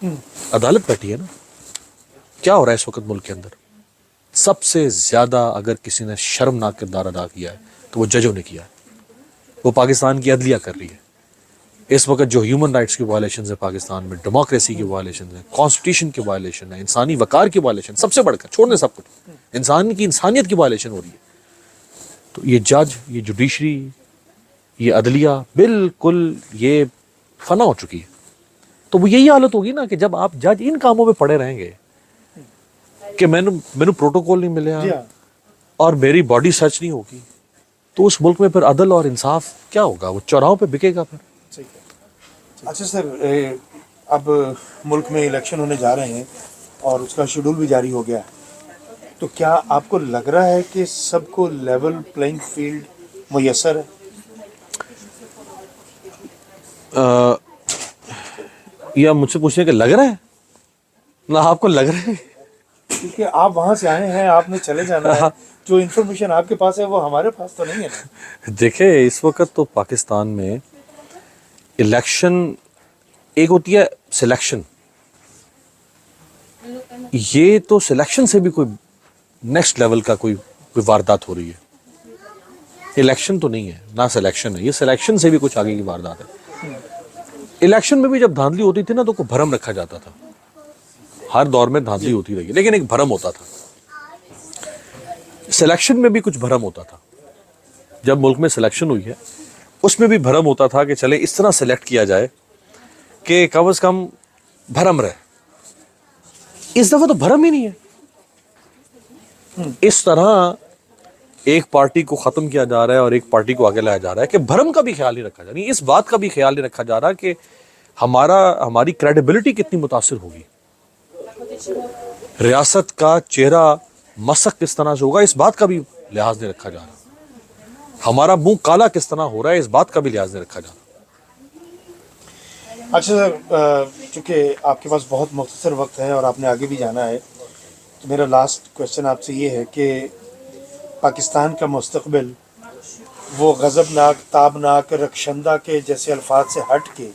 عدالت بیٹھی ہے نا. کیا ہو رہا ہے اس وقت ملک کے اندر؟ سب سے زیادہ اگر کسی نے شرمناک کردار ادا کیا ہے تو وہ ججوں نے کیا ہے. وہ پاکستان کی عدلیہ کر رہی ہے اس وقت. جو ہیومن رائٹس کی وائلیشنز ہیں پاکستان میں، ڈیموکریسی کی وائلیشنز ہیں، کانسٹیٹیوشن کی وائلیشن ہے، انسانی وقار کی وائلیشن، سب سے بڑھ کر چھوڑنے سب کچھ انسان کی انسانیت کی وائلیشن ہو رہی ہے. تو یہ جج، یہ جوڈیشری، یہ عدلیہ بالکل یہ فنا ہو چکی ہے. تو وہ یہی حالت ہوگی نا کہ جب آپ جج ان کاموں میں پڑے رہیں گے کہ میں نے پروٹوکول نہیں ملے اور میری باڈی سرچ نہیں ہوگی، تو اس ملک میں پھر عدل اور انصاف کیا ہوگا؟ وہ چوراہوں پہ بکے گا پھر. اچھا سر، اب ملک میں الیکشن ہونے جا رہے ہیں اور اس کا شیڈول بھی جاری ہو گیا ہے، تو کیا آپ کو لگ رہا ہے کہ سب کو لیول پلینگ فیلڈ میسر ہے؟ یا مجھ سے پوچھنے کہ لگ رہا ہے نہ آپ کو لگ رہا ہے؟ کیونکہ آپ وہاں سے آئے ہیں، آپ نے چلے جانا ہے، جو انفارمیشن آپ کے پاس ہے وہ ہمارے پاس تو نہیں ہے نا. دیکھیں اس وقت تو پاکستان میں الیکشن ایک ہوتی ہے سلیکشن، یہ تو سلیکشن سے بھی کوئی نیکسٹ لیول کا کوئی واردات ہو رہی ہے. الیکشن تو نہیں ہے، نہ سلیکشن ہے، یہ سلیکشن سے بھی کچھ آگے کی واردات ہے. الیکشن میں بھی جب دھاندلی ہوتی تھی نا تو کوئی بھرم رکھا جاتا تھا. ہر دور میں دھاندلی ہوتی رہی لیکن ایک بھرم ہوتا تھا. سلیکشن میں بھی کچھ بھرم ہوتا تھا. جب ملک میں سلیکشن ہوئی ہے اس میں بھی بھرم ہوتا تھا کہ چلے اس طرح سلیکٹ کیا جائے کہ کم از کم بھرم رہے. اس دفعہ تو بھرم ہی نہیں ہے. اس طرح ایک پارٹی کو ختم کیا جا رہا ہے اور ایک پارٹی کو آگے لایا جا رہا ہے کہ بھرم کا بھی خیال نہیں رکھا جا رہا. اس بات کا بھی خیال نہیں رکھا جا رہا کہ ہماری کریڈیبلٹی کتنی متاثر ہوگی، ریاست کا چہرہ مسخ کس طرح سے ہوگا، اس بات کا بھی لحاظ نہیں رکھا جا رہا. ہمارا منہ کالا کس طرح ہو رہا ہے، اس بات کا بھی لحاظ نہیں رکھا جا رہا. اچھا سر، چونکہ آپ کے پاس بہت مختصر وقت ہے اور آپ نے آگے بھی جانا ہے، تو میرا لاسٹ کویشچن آپ سے یہ ہے کہ پاکستان کا مستقبل وہ غضبناک، تابناک، رخشندہ کے جیسے الفاظ سے ہٹ کے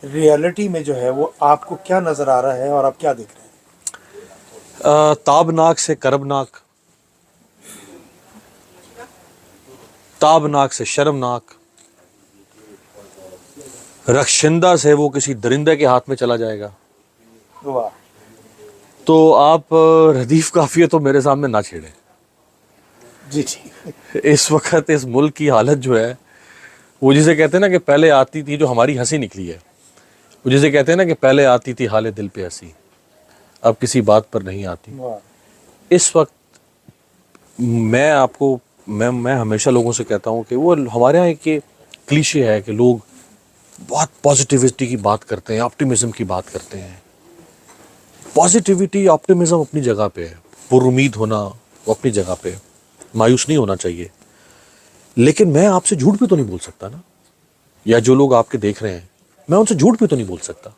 ریئلٹی میں جو ہے وہ آپ کو کیا نظر آ رہا ہے اور آپ کیا دیکھ رہے ہیں؟ تابناک سے کربناک، تابناک سے شرمناک، رخشندہ سے وہ کسی درندے کے ہاتھ میں چلا جائے گا. واہ. تو آپ ردیف قافیہ تو میرے سامنے نہ چھیڑیں. جی ٹھیک. اس وقت اس ملک کی حالت جو ہے وہ جسے کہتے ہیں نا کہ پہلے آتی تھی جو ہماری ہنسی نکلی ہے، وہ جسے کہتے ہیں نا کہ پہلے آتی تھی حال دل پہ ہنسی، اب کسی بات پر نہیں آتی. اس وقت میں ہمیشہ لوگوں سے کہتا ہوں کہ وہ ہمارے یہاں ایک کلیشے ہے کہ لوگ بہت پازیٹیوٹی کی بات کرتے ہیں، آپٹیمزم کی بات کرتے ہیں. پازیٹیوٹی، آپٹیمزم اپنی جگہ پہ ہے، پر امید ہونا وہ اپنی جگہ پہ ہے، مایوس نہیں ہونا چاہیے. لیکن میں آپ سے جھوٹ بھی تو نہیں بول سکتا نا، یا جو لوگ آپ کے دیکھ رہے ہیں میں ان سے جھوٹ بھی تو نہیں بول سکتا.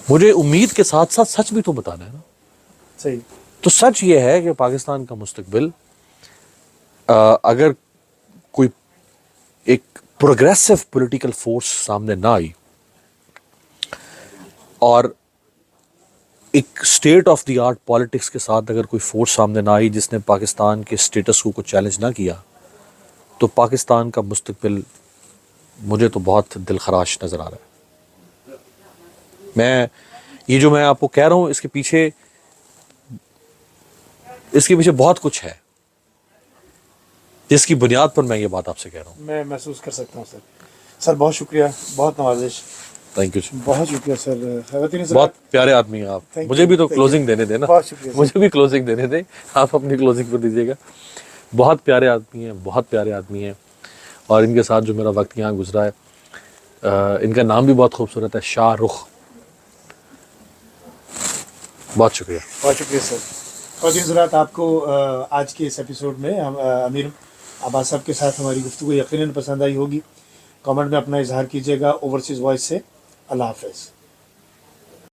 مجھے امید کے ساتھ ساتھ سچ بھی تو بتانا ہے نا. صحیح. تو سچ یہ ہے کہ پاکستان کا مستقبل اگر کوئی ایک پروگریسو پولیٹیکل فورس سامنے نہ آئی اور ایک state of the art politics کے ساتھ اگر کوئی فورس سامنے نہ آئی جس نے پاکستان کے سٹیٹس کو چیلنج نہ کیا، تو پاکستان کا مستقبل مجھے تو بہت دلخراش نظر آ رہا ہے. یہ جو میں آپ کو کہہ رہا ہوں اس کے پیچھے بہت کچھ ہے جس کی بنیاد پر میں یہ بات آپ سے کہہ رہا ہوں. میں محسوس کر سکتا ہوں سر. سر بہت شکریہ، بہت نوازش. Thank you. بہت شکریہ سر. بہت پیارے آدمی ہیں آپ. مجھے بھی تو کلوزنگ دینے دیں نا. بہت شکریہ. مجھے بھی کلوزنگ دینے دیں. آپ اپنی کلوزنگ پر دیجیے گا. بہت پیارے آدمی ہیں، بہت پیارے آدمی ہیں. اور ان کے ساتھ جو میرا وقت یہاں گزرا ہے، ان کا نام بھی بہت خوبصورت ہے، شاہ رخ. بہت شکریہ. بہت شکریہ سر. اور حضرات، آپ کو آج کے اس ایپیسوڈ میں امیر عباس صاحب کے ساتھ ہماری گفتگو یقیناً پسند آئی ہوگی. کامنٹ میں اپنا اظہار کیجیے گا اوورسیز وائس سے. اللہ حافظ.